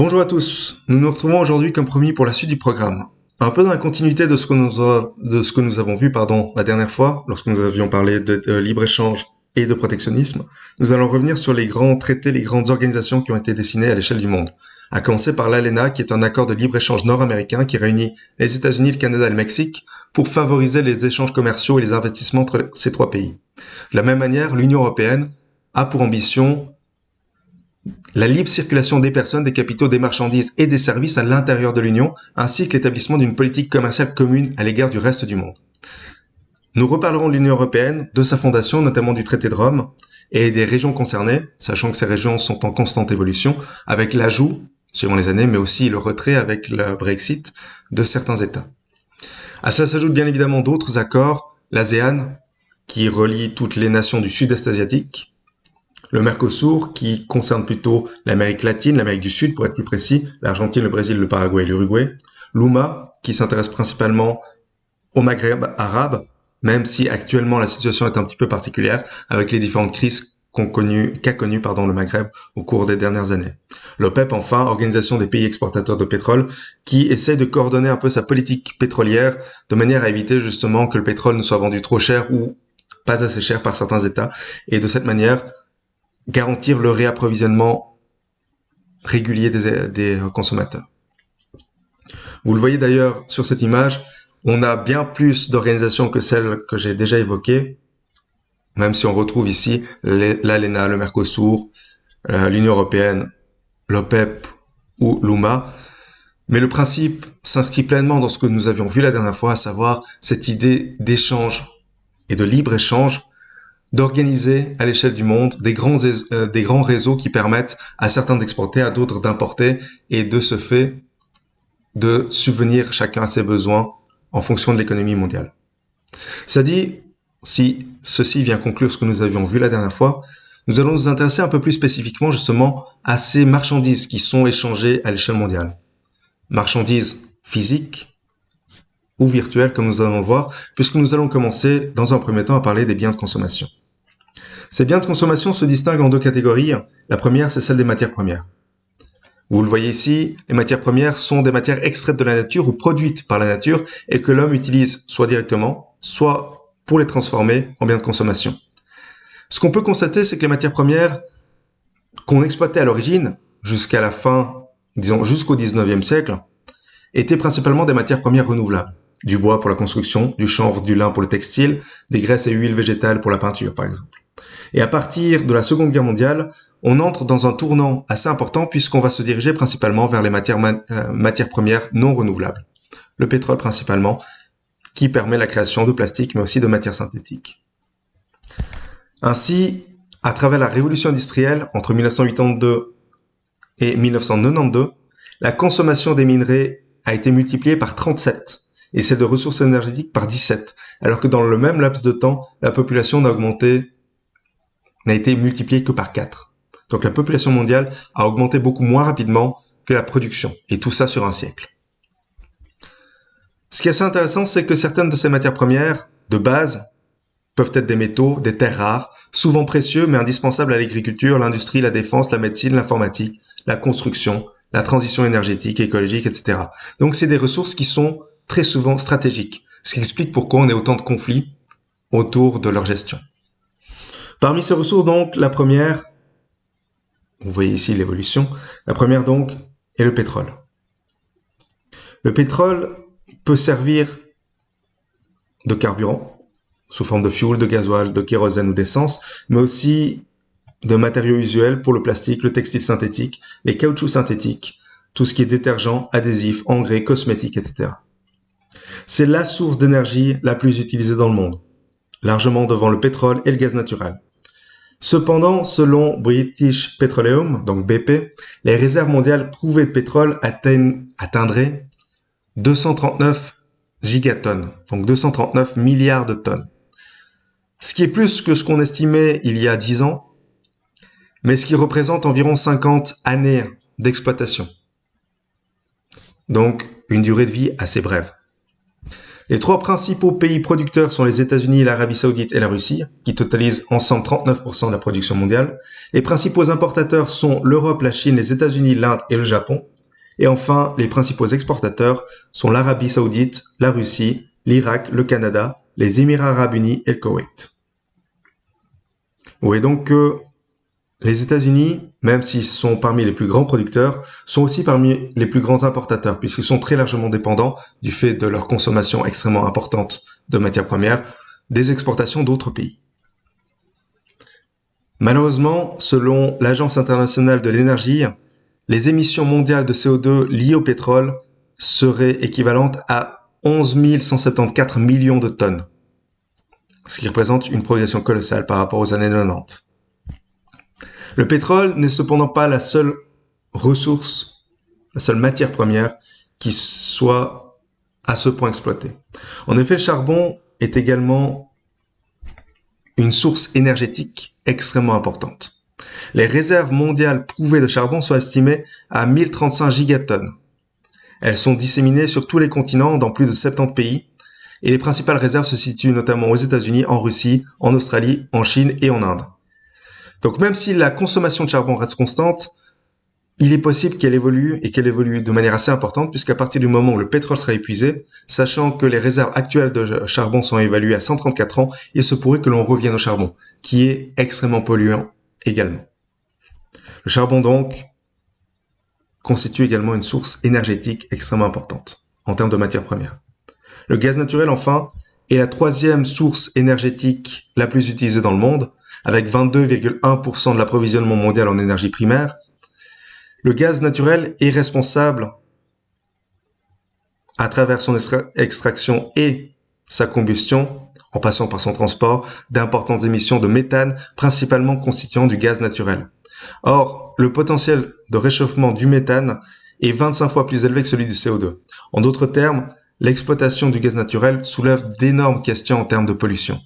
Bonjour à tous, nous nous retrouvons aujourd'hui comme promis pour la suite du programme. Un peu dans la continuité de ce que nous avons vu la dernière fois, lorsque nous avions parlé de libre-échange et de protectionnisme, nous allons revenir sur les grands traités, les grandes organisations qui ont été dessinées à l'échelle du monde. À commencer par l'ALENA, qui est un accord de libre-échange nord-américain qui réunit les États-Unis, le Canada et le Mexique pour favoriser les échanges commerciaux et les investissements entre ces trois pays. De la même manière, l'Union européenne a pour ambition la libre circulation des personnes, des capitaux, des marchandises et des services à l'intérieur de l'Union, ainsi que l'établissement d'une politique commerciale commune à l'égard du reste du monde. Nous reparlerons de l'Union européenne, de sa fondation, notamment du traité de Rome, et des régions concernées, sachant que ces régions sont en constante évolution, avec l'ajout, suivant les années, mais aussi le retrait avec le Brexit de certains États. À cela s'ajoutent bien évidemment d'autres accords, l'ASEAN, qui relie toutes les nations du sud-est asiatique, le Mercosur, qui concerne plutôt l'Amérique latine, l'Amérique du Sud, pour être plus précis, l'Argentine, le Brésil, le Paraguay et l'Uruguay. L'UMA, qui s'intéresse principalement au Maghreb arabe, même si actuellement la situation est un petit peu particulière, avec les différentes crises qu'a connues le Maghreb au cours des dernières années. L'OPEP, enfin, Organisation des pays exportateurs de pétrole, qui essaie de coordonner un peu sa politique pétrolière, de manière à éviter justement que le pétrole ne soit vendu trop cher ou pas assez cher par certains États, et de cette manière, garantir le réapprovisionnement régulier des consommateurs. Vous le voyez d'ailleurs sur cette image, on a bien plus d'organisations que celles que j'ai déjà évoquées, même si on retrouve ici l'ALENA, le Mercosur, l'Union européenne, l'OPEP ou l'UMA. Mais le principe s'inscrit pleinement dans ce que nous avions vu la dernière fois, à savoir cette idée d'échange et de libre-échange, d'organiser à l'échelle du monde des grands réseaux qui permettent à certains d'exporter, à d'autres d'importer, et de ce fait de subvenir chacun à ses besoins en fonction de l'économie mondiale. Ça dit, si ceci vient conclure ce que nous avions vu la dernière fois, nous allons nous intéresser un peu plus spécifiquement justement à ces marchandises qui sont échangées à l'échelle mondiale. Marchandises physiques ou virtuelles, comme nous allons voir, puisque nous allons commencer dans un premier temps à parler des biens de consommation. Ces biens de consommation se distinguent en deux catégories. La première, c'est celle des matières premières. Vous le voyez ici, les matières premières sont des matières extraites de la nature ou produites par la nature et que l'homme utilise soit directement, soit pour les transformer en biens de consommation. Ce qu'on peut constater, c'est que les matières premières qu'on exploitait à l'origine, jusqu'à la fin, disons jusqu'au 19e siècle, étaient principalement des matières premières renouvelables. Du bois pour la construction, du chanvre, du lin pour le textile, des graisses et huiles végétales pour la peinture, par exemple. Et à partir de la Seconde Guerre mondiale, on entre dans un tournant assez important puisqu'on va se diriger principalement vers les matières premières non renouvelables. Le pétrole principalement, qui permet la création de plastique mais aussi de matières synthétiques. Ainsi, à travers la révolution industrielle entre 1982 et 1992, la consommation des minerais a été multipliée par 37 et celle de ressources énergétiques par 17, alors que dans le même laps de temps, la population n'a été multipliée que par 4. Donc la population mondiale a augmenté beaucoup moins rapidement que la production, et tout ça sur un siècle. Ce qui est assez intéressant, c'est que certaines de ces matières premières, de base, peuvent être des métaux, des terres rares, souvent précieux mais indispensables à l'agriculture, l'industrie, la défense, la médecine, l'informatique, la construction, la transition énergétique, écologique, etc. Donc c'est des ressources qui sont très souvent stratégiques, ce qui explique pourquoi on a autant de conflits autour de leur gestion. Parmi ces ressources, donc, la première, vous voyez ici l'évolution, la première donc est le pétrole. Le pétrole peut servir de carburant, sous forme de fuel, de gasoil, de kérosène ou d'essence, mais aussi de matériaux usuels pour le plastique, le textile synthétique, les caoutchoucs synthétiques, tout ce qui est détergent, adhésif, engrais, cosmétiques, etc. C'est la source d'énergie la plus utilisée dans le monde, largement devant le pétrole et le gaz naturel. Cependant, selon British Petroleum, donc BP, les réserves mondiales prouvées de pétrole atteindraient 239 gigatonnes, donc 239 milliards de tonnes. Ce qui est plus que ce qu'on estimait il y a 10 ans, mais ce qui représente environ 50 années d'exploitation. Donc, une durée de vie assez brève. Les trois principaux pays producteurs sont les États-Unis, l'Arabie Saoudite et la Russie, qui totalisent ensemble 39% de la production mondiale. Les principaux importateurs sont l'Europe, la Chine, les États-Unis, l'Inde et le Japon, Et enfin, les principaux exportateurs sont l'Arabie Saoudite, la Russie, l'Irak, le Canada, les Émirats Arabes Unis et le Koweït. Vous voyez donc que les États-Unis, même s'ils sont parmi les plus grands producteurs, sont aussi parmi les plus grands importateurs, puisqu'ils sont très largement dépendants, du fait de leur consommation extrêmement importante de matières premières, des exportations d'autres pays. Malheureusement, selon l'Agence internationale de l'énergie, les émissions mondiales de CO2 liées au pétrole seraient équivalentes à 11 174 millions de tonnes, ce qui représente une progression colossale par rapport aux années 90. Le pétrole n'est cependant pas la seule ressource, la seule matière première qui soit à ce point exploitée. En effet, le charbon est également une source énergétique extrêmement importante. Les réserves mondiales prouvées de charbon sont estimées à 1035 gigatonnes. Elles sont disséminées sur tous les continents dans plus de 70 pays et les principales réserves se situent notamment aux États-Unis, en Russie, en Australie, en Chine et en Inde. Donc même si la consommation de charbon reste constante, il est possible qu'elle évolue et qu'elle évolue de manière assez importante puisqu'à partir du moment où le pétrole sera épuisé, sachant que les réserves actuelles de charbon sont évaluées à 134 ans, il se pourrait que l'on revienne au charbon, qui est extrêmement polluant également. Le charbon donc constitue également une source énergétique extrêmement importante en termes de matières premières. Le gaz naturel enfin est la troisième source énergétique la plus utilisée dans le monde, avec 22,1% de l'approvisionnement mondial en énergie primaire. Le gaz naturel est responsable, à travers son extraction et sa combustion, en passant par son transport, d'importantes émissions de méthane, principalement constituant du gaz naturel. Or, le potentiel de réchauffement du méthane est 25 fois plus élevé que celui du CO2. En d'autres termes, l'exploitation du gaz naturel soulève d'énormes questions en termes de pollution.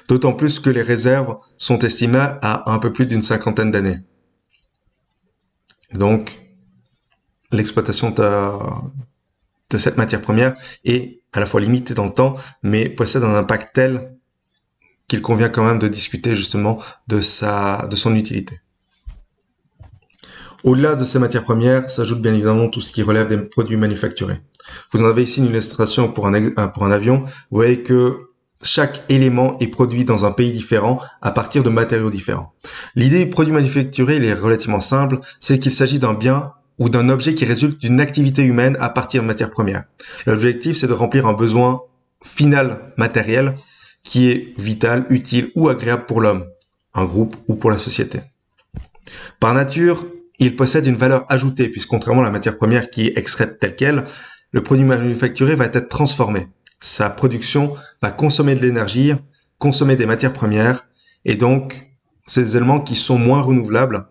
D'autant plus que les réserves sont estimées à un peu plus d'une cinquantaine d'années. Donc, l'exploitation de cette matière première est à la fois limitée dans le temps, mais possède un impact tel qu'il convient quand même de discuter justement de son utilité. Au-delà de ces matières premières, s'ajoute bien évidemment tout ce qui relève des produits manufacturés. Vous en avez ici une illustration pour un avion. Vous voyez que chaque élément est produit dans un pays différent à partir de matériaux différents. L'idée du produit manufacturé est relativement simple, c'est qu'il s'agit d'un bien ou d'un objet qui résulte d'une activité humaine à partir de matières premières. L'objectif, c'est de remplir un besoin final matériel qui est vital, utile ou agréable pour l'homme, un groupe ou pour la société. Par nature, il possède une valeur ajoutée puisque contrairement à la matière première qui est extraite telle qu'elle, le produit manufacturé va être transformé. Sa production va consommer de l'énergie, consommer des matières premières et donc c'est des éléments qui sont moins renouvelables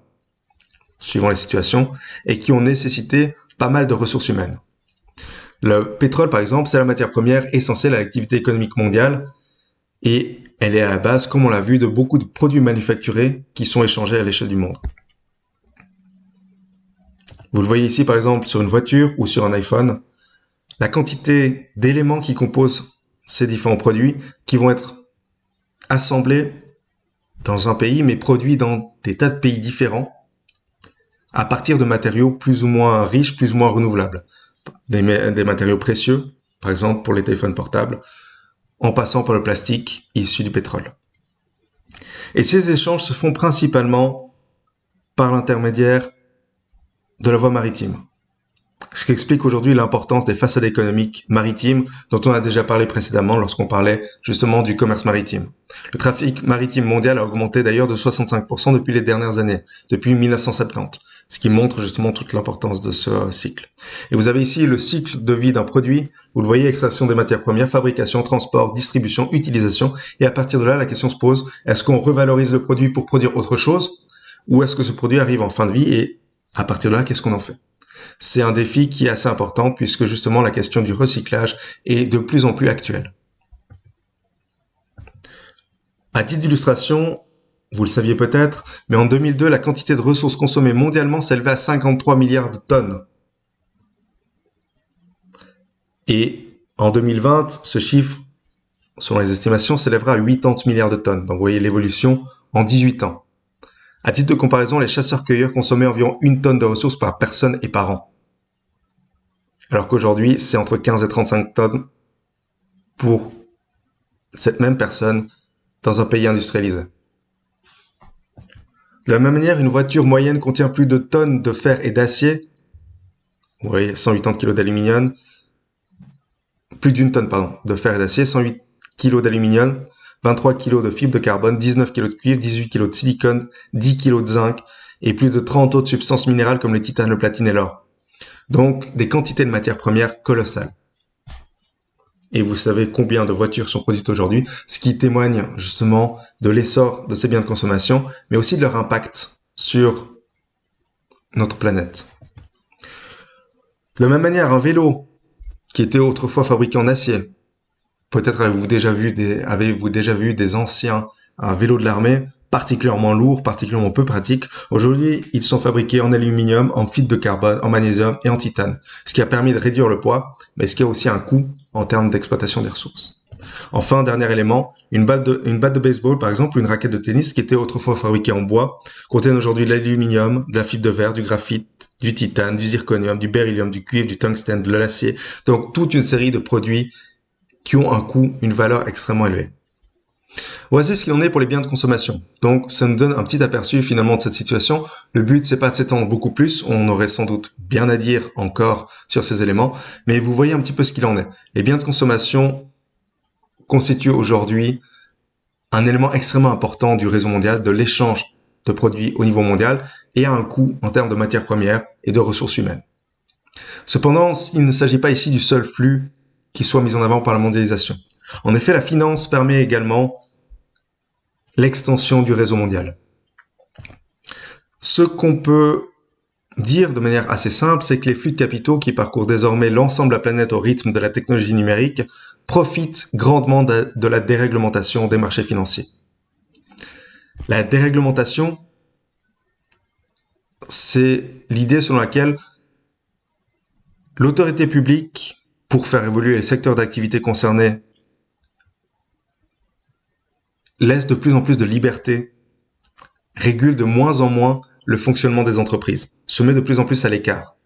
suivant les situations et qui ont nécessité pas mal de ressources humaines. Le pétrole par exemple, c'est la matière première essentielle à l'activité économique mondiale et elle est à la base, comme on l'a vu, de beaucoup de produits manufacturés qui sont échangés à l'échelle du monde. Vous le voyez ici par exemple sur une voiture ou sur un iPhone, la quantité d'éléments qui composent ces différents produits qui vont être assemblés dans un pays mais produits dans des tas de pays différents à partir de matériaux plus ou moins riches, plus ou moins renouvelables. Des matériaux précieux, par exemple pour les téléphones portables, en passant par le plastique issu du pétrole. Et ces échanges se font principalement par l'intermédiaire de la voie maritime. Ce qui explique aujourd'hui l'importance des façades économiques maritimes dont on a déjà parlé précédemment lorsqu'on parlait justement du commerce maritime. Le trafic maritime mondial a augmenté d'ailleurs de 65% depuis les dernières années, depuis 1970, ce qui montre justement toute l'importance de ce cycle. Et vous avez ici le cycle de vie d'un produit, vous le voyez, extraction des matières premières, fabrication, transport, distribution, utilisation, et à partir de là, la question se pose, est-ce qu'on revalorise le produit pour produire autre chose, ou est-ce que ce produit arrive en fin de vie, et à partir de là, qu'est-ce qu'on en fait ? C'est un défi qui est assez important puisque justement la question du recyclage est de plus en plus actuelle. À titre d'illustration, vous le saviez peut-être, mais en 2002, la quantité de ressources consommées mondialement s'élevait à 53 milliards de tonnes. Et en 2020, ce chiffre, selon les estimations, s'élèvera à 80 milliards de tonnes. Donc vous voyez l'évolution en 18 ans. À titre de comparaison, les chasseurs-cueilleurs consommaient environ 1 tonne de ressources par personne et par an. Alors qu'aujourd'hui, c'est entre 15 et 35 tonnes pour cette même personne dans un pays industrialisé. De la même manière, une voiture moyenne contient plus de tonnes de fer et d'acier, vous voyez, 180 kg d'aluminium, plus d'une tonne, de fer et d'acier, 108 kg d'aluminium, 23 kg de fibre de carbone, 19 kg de cuivre, 18 kg de silicone, 10 kg de zinc et plus de 30 autres substances minérales comme le titane, le platine et l'or. Donc, des quantités de matières premières colossales. Et vous savez combien de voitures sont produites aujourd'hui, ce qui témoigne justement de l'essor de ces biens de consommation, mais aussi de leur impact sur notre planète. De la même manière, un vélo qui était autrefois fabriqué en acier, peut-être avez-vous déjà vu des anciens vélos de l'armée particulièrement lourds, particulièrement peu pratiques. Aujourd'hui, ils sont fabriqués en aluminium, en fibre de carbone, en magnésium et en titane, ce qui a permis de réduire le poids, mais ce qui a aussi un coût en termes d'exploitation des ressources. Enfin, dernier élément, une batte de baseball, par exemple, ou une raquette de tennis qui était autrefois fabriquée en bois, contiennent aujourd'hui de l'aluminium, de la fibre de verre, du graphite, du titane, du zirconium, du beryllium, du cuivre, du tungstène, de l'acier. Donc, toute une série de produits qui ont un coût, une valeur extrêmement élevée. Voici ce qu'il en est pour les biens de consommation. Donc, ça nous donne un petit aperçu finalement de cette situation. Le but, c'est pas de s'étendre beaucoup plus. On aurait sans doute bien à dire encore sur ces éléments, mais vous voyez un petit peu ce qu'il en est. Les biens de consommation constituent aujourd'hui un élément extrêmement important du réseau mondial, de l'échange de produits au niveau mondial et a un coût en termes de matières premières et de ressources humaines. Cependant, il ne s'agit pas ici du seul flux qui soit mis en avant par la mondialisation. En effet, la finance permet également l'extension du réseau mondial. Ce qu'on peut dire de manière assez simple, c'est que les flux de capitaux qui parcourent désormais l'ensemble de la planète au rythme de la technologie numérique profitent grandement de la déréglementation des marchés financiers. La déréglementation, c'est l'idée selon laquelle l'autorité publique, pour faire évoluer les secteurs d'activité concernés, laisse de plus en plus de liberté, régule de moins en moins le fonctionnement des entreprises, se met de plus en plus à l'écart.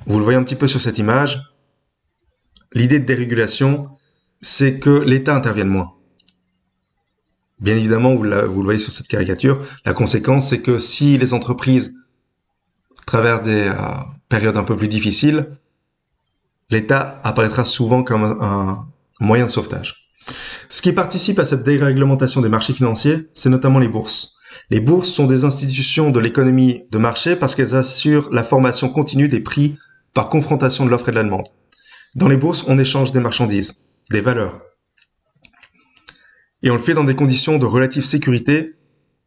Vous le voyez un petit peu sur cette image. L'idée de dérégulation, c'est que l'État intervienne moins. Bien évidemment, vous le voyez sur cette caricature, la conséquence, c'est que si les entreprises traversent des périodes un peu plus difficiles, l'État apparaîtra souvent comme un moyen de sauvetage. Ce qui participe à cette déréglementation des marchés financiers, c'est notamment les bourses. Les bourses sont des institutions de l'économie de marché parce qu'elles assurent la formation continue des prix par confrontation de l'offre et de la demande. Dans les bourses, on échange des marchandises, des valeurs. Et on le fait dans des conditions de relative sécurité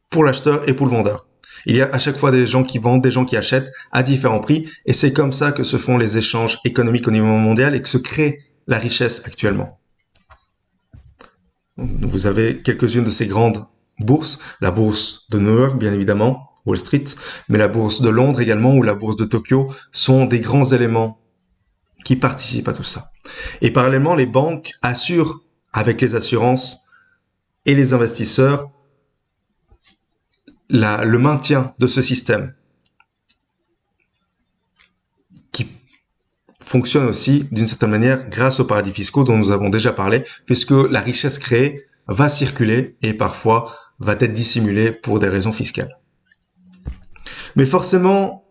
pour l'acheteur et pour le vendeur. Il y a à chaque fois des gens qui vendent, des gens qui achètent à différents prix, et c'est comme ça que se font les échanges économiques au niveau mondial et que se crée la richesse actuellement. Vous avez quelques-unes de ces grandes bourses, la bourse de New York bien évidemment, Wall Street, mais la bourse de Londres également ou la bourse de Tokyo sont des grands éléments qui participent à tout ça. Et parallèlement, les banques assurent avec les assurances et les investisseurs le maintien de ce système qui fonctionne aussi d'une certaine manière grâce aux paradis fiscaux dont nous avons déjà parlé, puisque la richesse créée va circuler et parfois va être dissimulée pour des raisons fiscales. Mais forcément,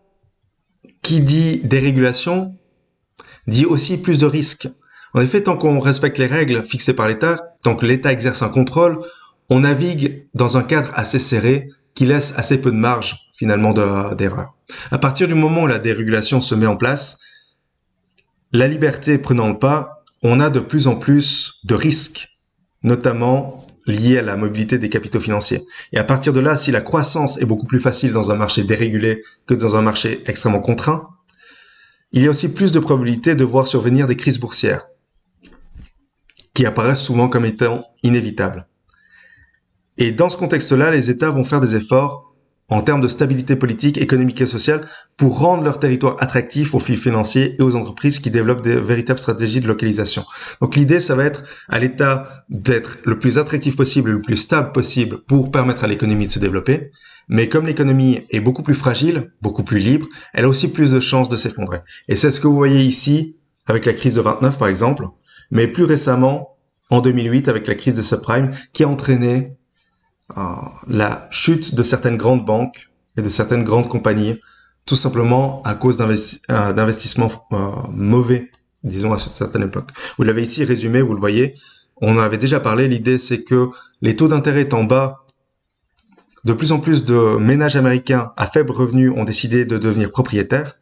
qui dit dérégulation dit aussi plus de risques. En effet, tant qu'on respecte les règles fixées par l'État, tant que l'État exerce un contrôle, on navigue dans un cadre assez serré qui laisse assez peu de marge finalement d'erreur. À partir du moment où la dérégulation se met en place, la liberté prenant le pas, on a de plus en plus de risques, notamment liés à la mobilité des capitaux financiers. Et à partir de là, si la croissance est beaucoup plus facile dans un marché dérégulé que dans un marché extrêmement contraint, il y a aussi plus de probabilités de voir survenir des crises boursières, qui apparaissent souvent comme étant inévitables. Et dans ce contexte-là, les États vont faire des efforts en termes de stabilité politique, économique et sociale pour rendre leur territoire attractif aux flux financiers et aux entreprises qui développent des véritables stratégies de localisation. Donc l'idée, ça va être à l'État d'être le plus attractif possible, le plus stable possible pour permettre à l'économie de se développer. Mais comme l'économie est beaucoup plus fragile, beaucoup plus libre, elle a aussi plus de chances de s'effondrer. Et c'est ce que vous voyez ici avec la crise de 29 par exemple, mais plus récemment en 2008 avec la crise des subprimes qui a entraîné la chute de certaines grandes banques et de certaines grandes compagnies, tout simplement à cause d'investissements mauvais, disons à cette certaine époque. Vous l'avez ici résumé, vous le voyez, on en avait déjà parlé, l'idée c'est que les taux d'intérêt étant bas, de plus en plus de ménages américains à faible revenu ont décidé de devenir propriétaires.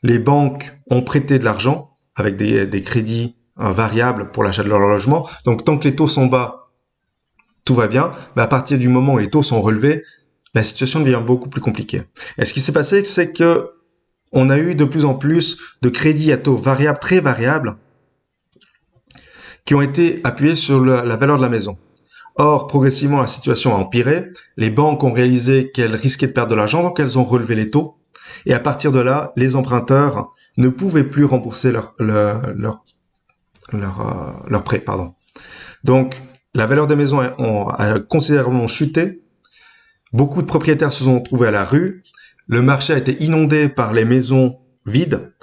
Les banques ont prêté de l'argent avec des crédits variables pour l'achat de leur logement. Donc tant que les taux sont bas, tout va bien. Mais à partir du moment où les taux sont relevés, la situation devient beaucoup plus compliquée. Et ce qui s'est passé, c'est que on a eu de plus en plus de crédits à taux variables, très variables, qui ont été appuyés sur la valeur de la maison. Or, progressivement, la situation a empiré. Les banques ont réalisé qu'elles risquaient de perdre de l'argent, donc elles ont relevé les taux. Et à partir de là, les emprunteurs ne pouvaient plus rembourser leur prêt. Donc, la valeur des maisons a considérablement chuté. Beaucoup de propriétaires se sont trouvés à la rue. Le marché a été inondé par les maisons vides.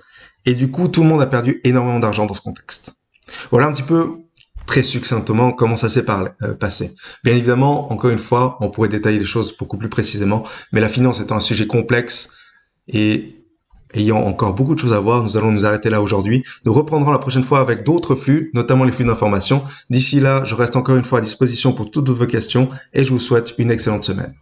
Et du coup, tout le monde a perdu énormément d'argent dans ce contexte. Voilà un petit peu très succinctement comment ça s'est passé. Bien évidemment, encore une fois, on pourrait détailler les choses beaucoup plus précisément, mais la finance étant un sujet complexe et ayant encore beaucoup de choses à voir, nous allons nous arrêter là aujourd'hui. Nous reprendrons la prochaine fois avec d'autres flux, notamment les flux d'informations. D'ici là, je reste encore une fois à disposition pour toutes vos questions et je vous souhaite une excellente semaine.